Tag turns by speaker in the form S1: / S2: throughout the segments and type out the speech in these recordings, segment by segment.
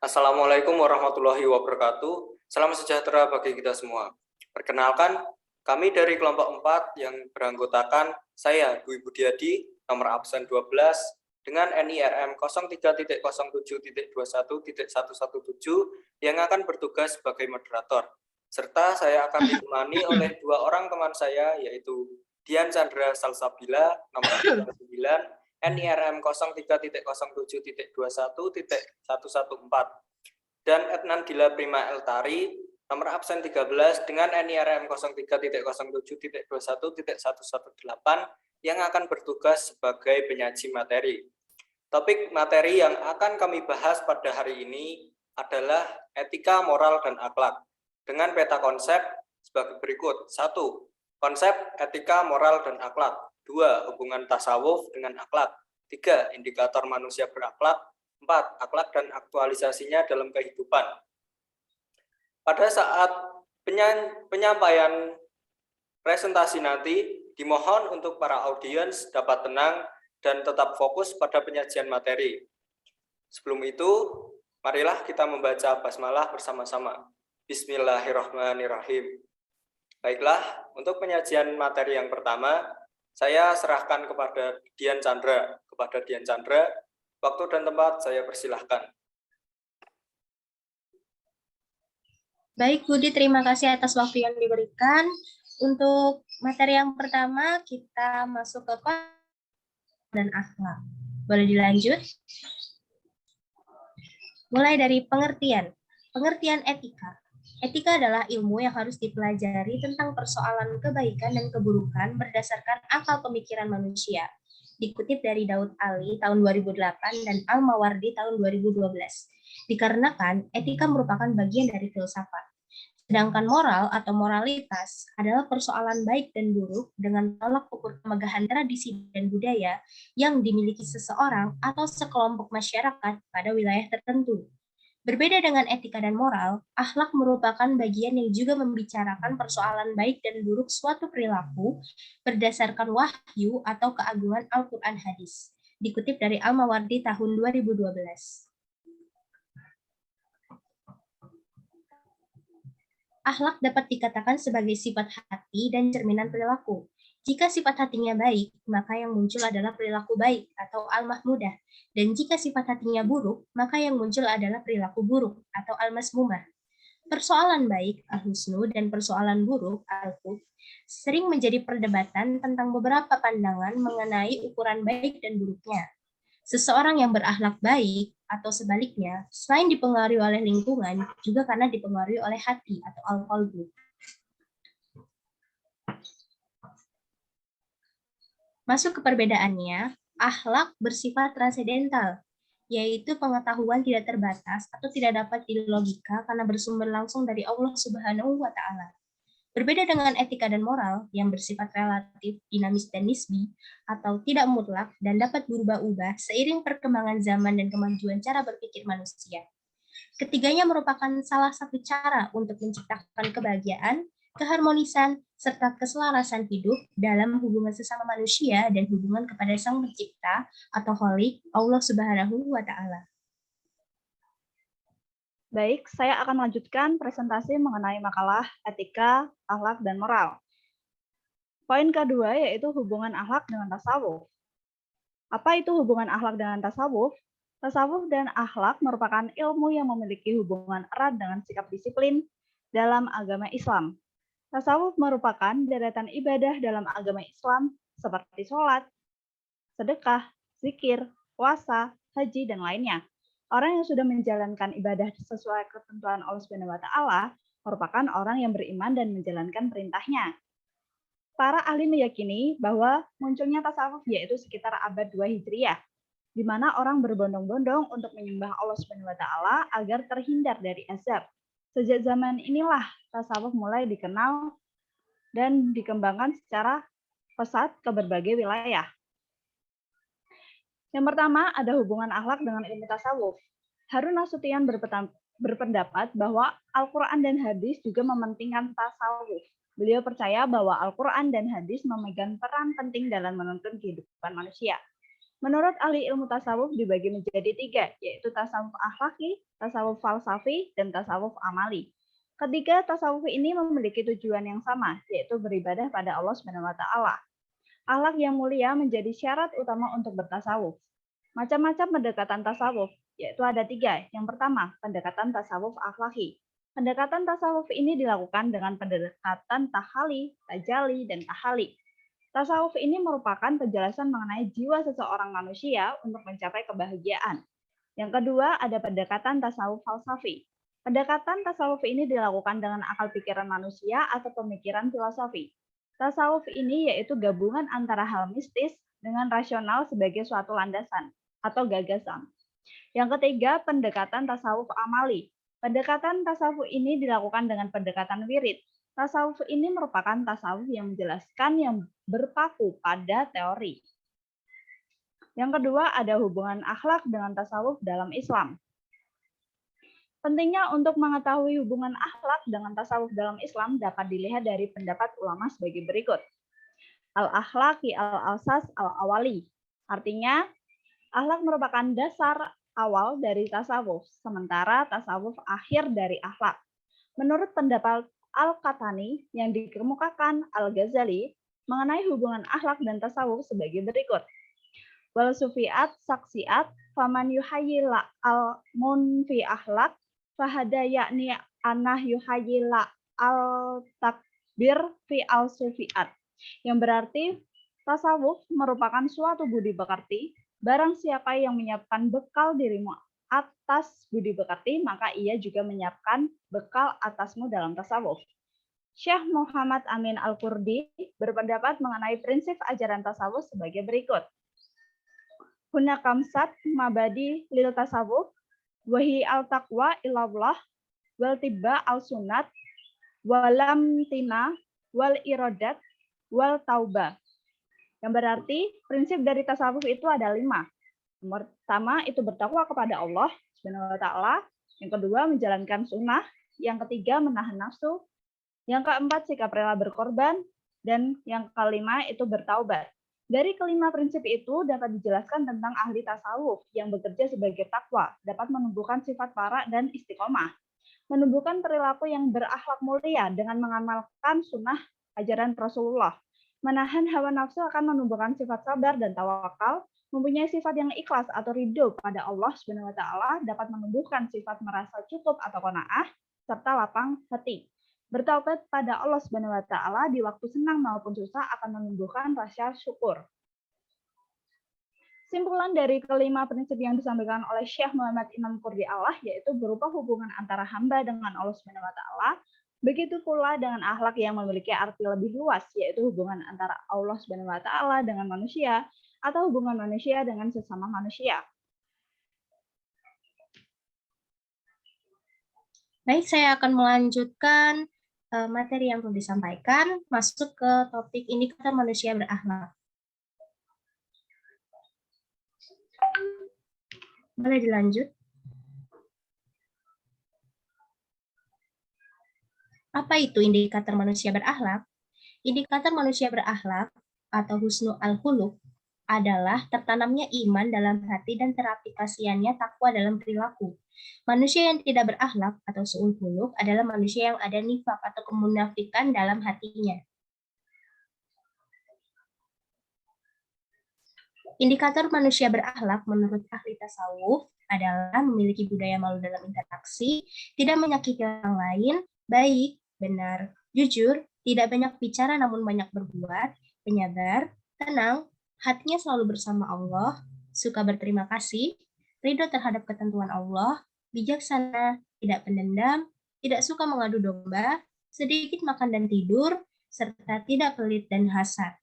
S1: Assalamualaikum warahmatullahi wabarakatuh. Salam sejahtera bagi kita semua. Perkenalkan, kami dari kelompok 4 yang beranggotakan saya, Dwi Budiadi, nomor absen 12, dengan NIRM 03.07.21.117 yang akan bertugas sebagai moderator. Serta saya akan ditemani oleh 2 orang teman saya, yaitu Dian Chandra Salsabila, nomor absen 9, NIRM 03.07.21.114 dan Etnan Dila Prima Eltari nomor absen 13 dengan NIRM 03.07.21.118 yang akan bertugas sebagai penyaji materi. Topik materi yang akan kami bahas pada hari ini adalah etika, moral, dan akhlak dengan peta konsep sebagai berikut. 1. Konsep etika, moral, dan akhlak. 2. Hubungan tasawuf dengan akhlak. 3. Indikator manusia berakhlak. 4. Akhlak dan aktualisasinya dalam kehidupan. Pada saat penyampaian presentasi nanti, dimohon untuk para audiens dapat tenang dan tetap fokus pada penyajian materi. Sebelum itu, marilah kita membaca basmalah bersama-sama. Bismillahirrahmanirrahim. Baiklah, untuk penyajian materi yang pertama, saya serahkan kepada Dian Chandra. Waktu dan tempat saya persilahkan.
S2: Baik, Budi, terima kasih atas waktu yang diberikan. Untuk materi yang pertama, kita masuk ke dan akhlak. Boleh dilanjut? Mulai dari pengertian. Pengertian etika. Etika adalah ilmu yang harus dipelajari tentang persoalan kebaikan dan keburukan berdasarkan akal pemikiran manusia. Dikutip dari Daud Ali tahun 2008 dan Al-Mawardi tahun 2012. Dikarenakan etika merupakan bagian dari filsafat. Sedangkan moral atau moralitas adalah persoalan baik dan buruk dengan tolak ukur kemegahan tradisi dan budaya yang dimiliki seseorang atau sekelompok masyarakat pada wilayah tertentu. Berbeda dengan etika dan moral, akhlak merupakan bagian yang juga membicarakan persoalan baik dan buruk suatu perilaku berdasarkan wahyu atau keagungan Al-Quran hadis. Dikutip dari Al-Mawardi tahun 2012. Akhlak dapat dikatakan sebagai sifat hati dan cerminan perilaku. Jika sifat hatinya baik, maka yang muncul adalah perilaku baik atau al-mahmudah. Dan jika sifat hatinya buruk, maka yang muncul adalah perilaku buruk atau al-masmumah. Persoalan baik, al-husnu, dan persoalan buruk, al-hub, sering menjadi perdebatan tentang beberapa pandangan mengenai ukuran baik dan buruknya. Seseorang yang berakhlak baik atau sebaliknya, selain dipengaruhi oleh lingkungan, juga karena dipengaruhi oleh hati atau al-qalbu. Masuk ke perbedaannya, akhlak bersifat transendental, yaitu pengetahuan tidak terbatas atau tidak dapat dilogika karena bersumber langsung dari Allah Subhanahu wa Ta'ala. Berbeda dengan etika dan moral yang bersifat relatif, dinamis dan nisbi, atau tidak mutlak dan dapat berubah-ubah seiring perkembangan zaman dan kemajuan cara berpikir manusia. Ketiganya merupakan salah satu cara untuk menciptakan kebahagiaan, keharmonisan, serta keselarasan hidup dalam hubungan sesama manusia dan hubungan kepada Sang Pencipta atau Khalik, Allah Subhanahu wa Ta'ala.
S3: Baik, saya akan melanjutkan presentasi mengenai makalah etika, akhlak, dan moral. Poin kedua yaitu hubungan akhlak dengan tasawuf. Apa itu hubungan akhlak dengan tasawuf? Tasawuf dan akhlak merupakan ilmu yang memiliki hubungan erat dengan sikap disiplin dalam agama Islam. Tasawuf merupakan deretan ibadah dalam agama Islam seperti sholat, sedekah, zikir, puasa, haji, dan lainnya. Orang yang sudah menjalankan ibadah sesuai ketentuan Allah SWT merupakan orang yang beriman dan menjalankan perintahnya. Para ahli meyakini bahwa munculnya tasawuf yaitu sekitar abad 2 Hijriah, di mana orang berbondong-bondong untuk menyembah Allah SWT agar terhindar dari azab. Sejak zaman inilah tasawuf mulai dikenal dan dikembangkan secara pesat ke berbagai wilayah. Yang pertama, ada hubungan akhlak dengan ilmu tasawuf. Harun Nasution berpendapat bahwa Al-Quran dan hadis juga mementingkan tasawuf. Beliau percaya bahwa Al-Quran dan hadis memegang peran penting dalam menuntun kehidupan manusia. Menurut ahli ilmu tasawuf dibagi menjadi 3, yaitu tasawuf akhlaki, tasawuf falsafi, dan tasawuf amali. Ketiga tasawuf ini memiliki tujuan yang sama, yaitu beribadah pada Allah SWT. Akhlak yang mulia menjadi syarat utama untuk bertasawuf. Macam-macam pendekatan tasawuf, yaitu ada 3. Yang pertama, pendekatan tasawuf akhlaki. Pendekatan tasawuf ini dilakukan dengan pendekatan tahali, tajali, dan tahali. Tasawuf ini merupakan penjelasan mengenai jiwa seseorang manusia untuk mencapai kebahagiaan. Yang kedua, ada pendekatan tasawuf falsafi. Pendekatan tasawuf ini dilakukan dengan akal pikiran manusia atau pemikiran filosofi. Tasawuf ini yaitu gabungan antara hal mistis dengan rasional sebagai suatu landasan atau gagasan. Yang ketiga, pendekatan tasawuf amali. Pendekatan tasawuf ini dilakukan dengan pendekatan wirid. Tasawuf ini merupakan tasawuf yang menjelaskan yang berpaku pada teori. Yang kedua, ada hubungan akhlak dengan tasawuf dalam Islam. Pentingnya untuk mengetahui hubungan akhlak dengan tasawuf dalam Islam dapat dilihat dari pendapat ulama sebagai berikut. Al-akhlaqi al-asas al-awali. Artinya, akhlak merupakan dasar awal dari tasawuf, sementara tasawuf akhir dari akhlak. Menurut pendapat Al-Qahtani yang dikemukakan Al-Ghazali mengenai hubungan akhlak dan tasawuf sebagai berikut. Wal sufiat saksiat faman yuhayyila al-munfi akhlak fahada yakni anah yuhayyila al-takbir fi al-sufiat. Yang berarti tasawuf merupakan suatu budi pekerti. Barang siapa yang menyiapkan bekal dirimu atas budi pekerti, maka ia juga menyiapkan bekal atasmu dalam tasawuf. Syekh Muhammad Amin Al-Qurdi berpendapat mengenai prinsip ajaran tasawuf sebagai berikut. Huna kamsat mabadi lil tasawuf, wahi al-taqwa ilallah, wal tibba al-sunat, walam tina, wal iradat, wal tauba. Yang berarti prinsip dari tasawuf itu ada 5. Yang pertama itu bertakwa kepada Allah Subhanahu wa taala, yang kedua menjalankan sunnah, yang ketiga menahan nafsu, yang keempat sikap rela berkorban, dan yang kelima itu bertaubat. Dari kelima prinsip itu dapat dijelaskan tentang ahli tasawuf yang bekerja sebagai takwa, dapat menumbuhkan sifat wara dan istiqomah, menumbuhkan perilaku yang berakhlak mulia dengan mengamalkan sunnah ajaran Rasulullah, menahan hawa nafsu akan menumbuhkan sifat sabar dan tawakal, mempunyai sifat yang ikhlas atau ridho pada Allah Subhanahu wa taala, dapat menumbuhkan sifat merasa cukup atau qanaah serta lapang hati. Bertaubat pada Allah Subhanahu wa taala di waktu senang maupun susah akan menumbuhkan rasa syukur. Simpulan dari kelima prinsip yang disampaikan oleh Syekh Muhammad Imam Qurdi Allah yaitu berupa hubungan antara hamba dengan Allah Subhanahu wa taala. Begitu pula dengan akhlak yang memiliki arti lebih luas, yaitu hubungan antara Allah Subhanahu wa taala dengan manusia atau hubungan manusia dengan sesama manusia.
S2: Baik, saya akan melanjutkan materi yang perlu disampaikan, masuk ke topik indikator manusia berakhlak. Boleh dilanjut? Apa itu indikator manusia berakhlak? Indikator manusia berakhlak atau husnul al-khuluq adalah tertanamnya iman dalam hati dan teraplikasiannya takwa dalam perilaku. Manusia yang tidak berakhlak atau su'ul khuluq adalah manusia yang ada nifak atau kemunafikan dalam hatinya. Indikator manusia berakhlak menurut ahli tasawuf adalah memiliki budaya malu dalam interaksi, tidak menyakiti orang lain, baik, benar, jujur, tidak banyak bicara namun banyak berbuat, penyabar, tenang, hatinya selalu bersama Allah, suka berterima kasih, ridho terhadap ketentuan Allah, bijaksana, tidak pendendam, tidak suka mengadu domba, sedikit makan dan tidur, serta tidak pelit dan hasad.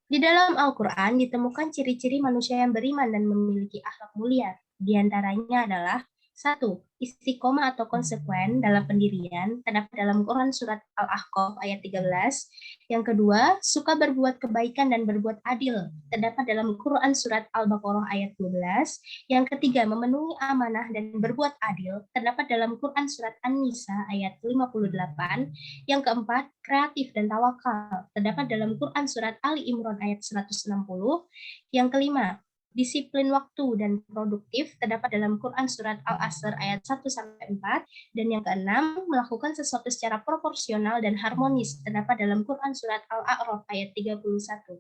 S2: Di dalam Al-Quran ditemukan ciri-ciri manusia yang beriman dan memiliki akhlak mulia. Di antaranya adalah 1. Istiqomah atau konsekuen dalam pendirian, terdapat dalam Quran Surat Al-Ahqaf ayat 13. Yang kedua, suka berbuat kebaikan dan berbuat adil, terdapat dalam Quran Surat Al-Baqarah ayat 12. Yang ketiga, memenuhi amanah dan berbuat adil, terdapat dalam Quran Surat An-Nisa ayat 58. Yang keempat, kreatif dan tawakal, terdapat dalam Quran Surat Ali Imran ayat 160. Yang kelima, disiplin waktu dan produktif terdapat dalam Quran Surat Al-Asr ayat 1-4, dan yang keenam, melakukan sesuatu secara proporsional dan harmonis terdapat dalam Quran Surat Al-A'raf ayat 31.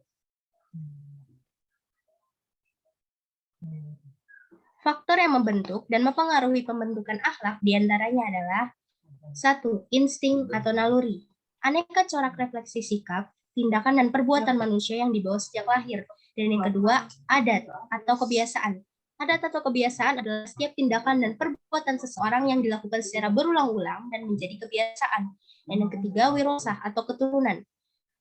S2: Faktor yang membentuk dan mempengaruhi pembentukan akhlak diantaranya adalah 1. Insting atau naluri. Aneka corak refleksi sikap, tindakan, dan perbuatan manusia yang dibawa sejak lahir. Dan yang kedua, adat atau kebiasaan. Adat atau kebiasaan adalah setiap tindakan dan perbuatan seseorang yang dilakukan secara berulang-ulang dan menjadi kebiasaan. Dan yang ketiga, wirasah atau keturunan.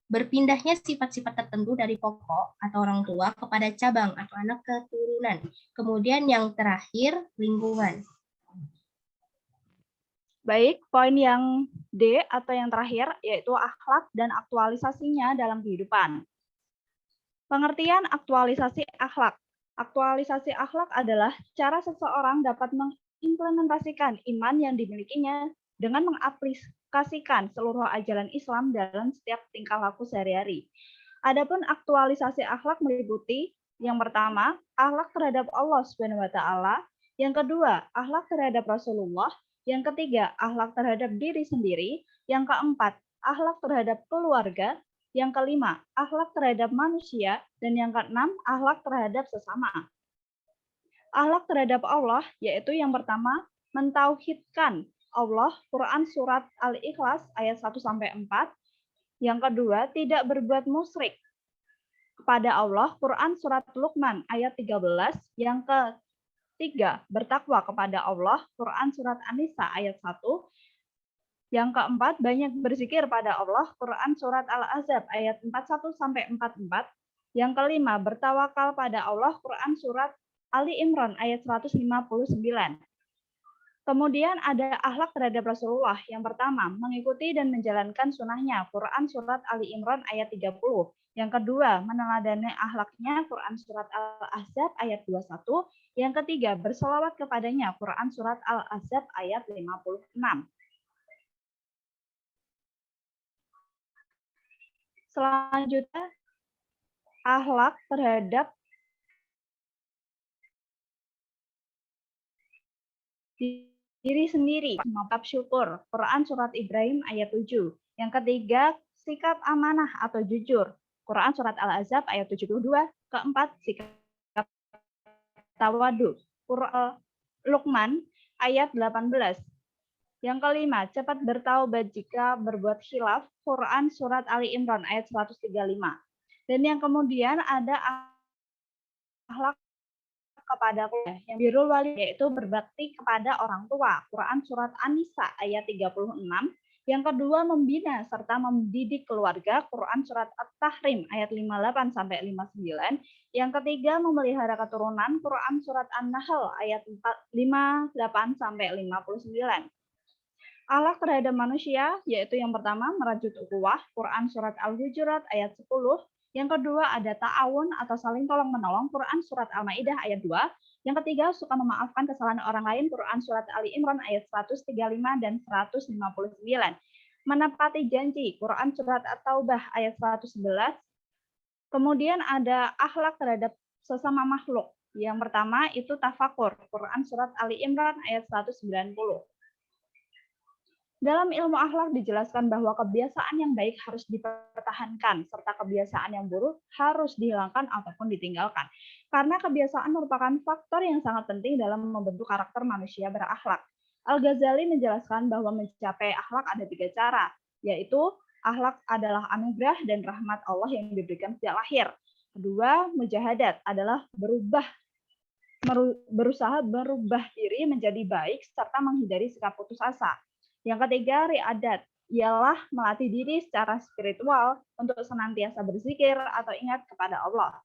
S2: Berpindahnya sifat-sifat tertentu dari pokok atau orang tua kepada cabang atau anak keturunan. Kemudian yang terakhir, lingkungan.
S3: Baik, poin yang D atau yang terakhir yaitu akhlak dan aktualisasinya dalam kehidupan. Pengertian aktualisasi akhlak. Aktualisasi akhlak adalah cara seseorang dapat mengimplementasikan iman yang dimilikinya dengan mengaplikasikan seluruh ajaran Islam dalam setiap tingkah laku sehari-hari. Adapun aktualisasi akhlak meliputi yang pertama, akhlak terhadap Allah Subhanahu wa taala, yang kedua, akhlak terhadap Rasulullah, yang ketiga, akhlak terhadap diri sendiri, yang keempat, akhlak terhadap keluarga, yang kelima, akhlak terhadap manusia, dan yang keenam, akhlak terhadap sesama. Akhlak terhadap Allah yaitu yang pertama, mentauhidkan Allah, Quran Surat Al-Ikhlas ayat 1-4. Yang kedua, tidak berbuat musyrik kepada Allah, Quran Surat Luqman ayat 13. Yang ketiga, bertakwa kepada Allah, Quran Surat An-Nisa ayat 1. Yang keempat, banyak berzikir pada Allah, Quran Surat Al-Ahzab ayat 41-44. Yang kelima, bertawakal pada Allah, Quran Surat Ali Imran ayat 159. Kemudian ada akhlak terhadap Rasulullah. Yang pertama, mengikuti dan menjalankan sunnahnya, Quran Surat Ali Imran ayat 30. Yang kedua, meneladani akhlaknya, Quran Surat Al-Ahzab ayat 21. Yang ketiga, berselawat kepadanya, Quran Surat Al-Ahzab ayat 56. Selanjutnya, akhlak terhadap diri sendiri, mengucap syukur, Quran Surat Ibrahim ayat 7. Yang ketiga, sikap amanah atau jujur, Quran Surat Al-Ahzab ayat 72. Keempat, sikap tawadu, Quran Luqman ayat 18. Yang kelima, cepat bertaubat jika berbuat khilaf, Quran Surat Ali Imran ayat 135. Dan yang kemudian ada akhlak kepada keluarga, yang birrul wali yaitu berbakti kepada orang tua, Quran Surat An-Nisa ayat 36. Yang kedua, membina serta mendidik keluarga, Quran Surat At-Tahrim ayat 58-59. Yang ketiga, memelihara keturunan, Quran Surat An-Nahl ayat 58-59. Akhlak terhadap manusia, yaitu yang pertama, merajut ukhuwah, Quran Surat Al-Hujurat ayat 10. Yang kedua, ada ta'awun atau saling tolong-menolong, Quran Surat Al-Ma'idah ayat 2. Yang ketiga, suka memaafkan kesalahan orang lain, Quran Surat Ali Imran ayat 135 dan 159. Menepati janji, Quran Surat At-Taubah ayat 111. Kemudian ada akhlak terhadap sesama makhluk. Yang pertama, itu tafakur, Quran Surat Ali Imran ayat 190. Dalam ilmu akhlak dijelaskan bahwa kebiasaan yang baik harus dipertahankan, serta kebiasaan yang buruk harus dihilangkan ataupun ditinggalkan. Karena kebiasaan merupakan faktor yang sangat penting dalam membentuk karakter manusia berakhlak. Al-Ghazali menjelaskan bahwa mencapai akhlak ada 3 cara, yaitu akhlak adalah anugerah dan rahmat Allah yang diberikan sejak lahir. Kedua, mujahadat adalah berusaha berubah diri menjadi baik serta menghindari sikap putus asa. Yang ketiga, riadat, ialah melatih diri secara spiritual untuk senantiasa berzikir atau ingat kepada Allah.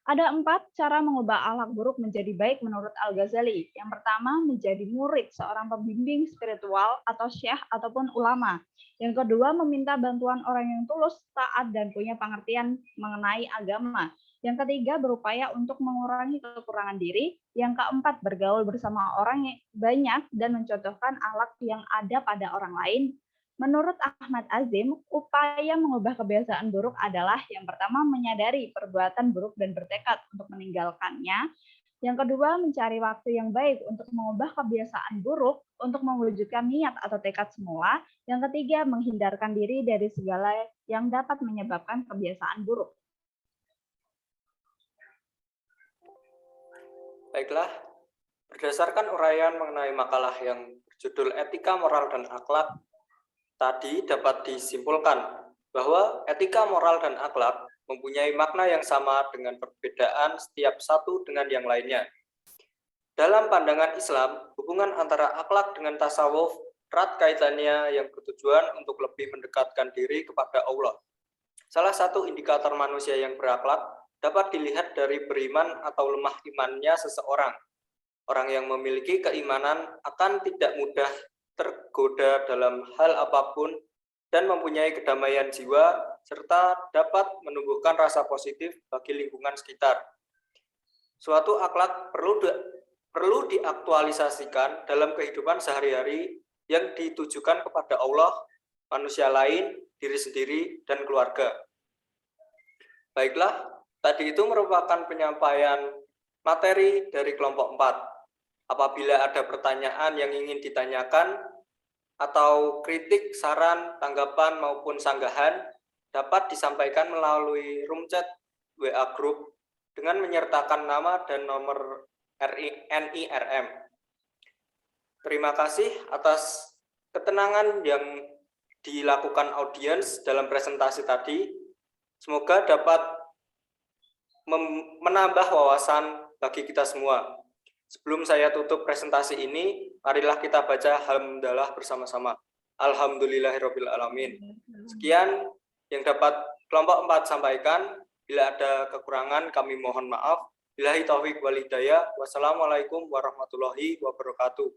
S3: Ada 4 cara mengubah akhlak buruk menjadi baik menurut Al-Ghazali. Yang pertama, menjadi murid seorang pembimbing spiritual atau syekh ataupun ulama. Yang kedua, meminta bantuan orang yang tulus, taat, dan punya pengertian mengenai agama. Yang ketiga, berupaya untuk mengurangi kekurangan diri. Yang keempat, bergaul bersama orang yang banyak dan mencontohkan akhlak yang ada pada orang lain. Menurut Ahmad Azim, upaya mengubah kebiasaan buruk adalah yang pertama menyadari perbuatan buruk dan bertekad untuk meninggalkannya. Yang kedua, mencari waktu yang baik untuk mengubah kebiasaan buruk untuk mewujudkan niat atau tekad semula. Yang ketiga, menghindarkan diri dari segala yang dapat menyebabkan kebiasaan buruk.
S1: Baiklah, berdasarkan uraian mengenai makalah yang berjudul Etika Moral dan Akhlak, tadi dapat disimpulkan bahwa etika moral dan akhlak mempunyai makna yang sama dengan perbedaan setiap satu dengan yang lainnya. Dalam pandangan Islam, hubungan antara akhlak dengan tasawuf erat kaitannya yang bertujuan untuk lebih mendekatkan diri kepada Allah. Salah satu indikator manusia yang berakhlak dapat dilihat dari beriman atau lemah imannya seseorang. Orang yang memiliki keimanan akan tidak mudah tergoda dalam hal apapun dan mempunyai kedamaian jiwa serta dapat menumbuhkan rasa positif bagi lingkungan sekitar. Suatu akhlak perlu diaktualisasikan dalam kehidupan sehari-hari yang ditujukan kepada Allah, manusia lain, diri sendiri, dan keluarga. Baiklah, tadi itu merupakan penyampaian materi dari kelompok 4. Apabila ada pertanyaan yang ingin ditanyakan atau kritik, saran, tanggapan maupun sanggahan dapat disampaikan melalui room chat WA Group dengan menyertakan nama dan nomor NIRM. Terima kasih atas ketenangan yang dilakukan audiens dalam presentasi tadi. Semoga dapat menambah wawasan bagi kita semua. Sebelum saya tutup presentasi ini, marilah kita baca hamdalah bersama-sama. Alhamdulillahirrabbilalamin. Sekian yang dapat kelompok 4 sampaikan. Bila ada kekurangan, kami mohon maaf. Billahi taufiq wal hidayah. Wassalamualaikum warahmatullahi wabarakatuh.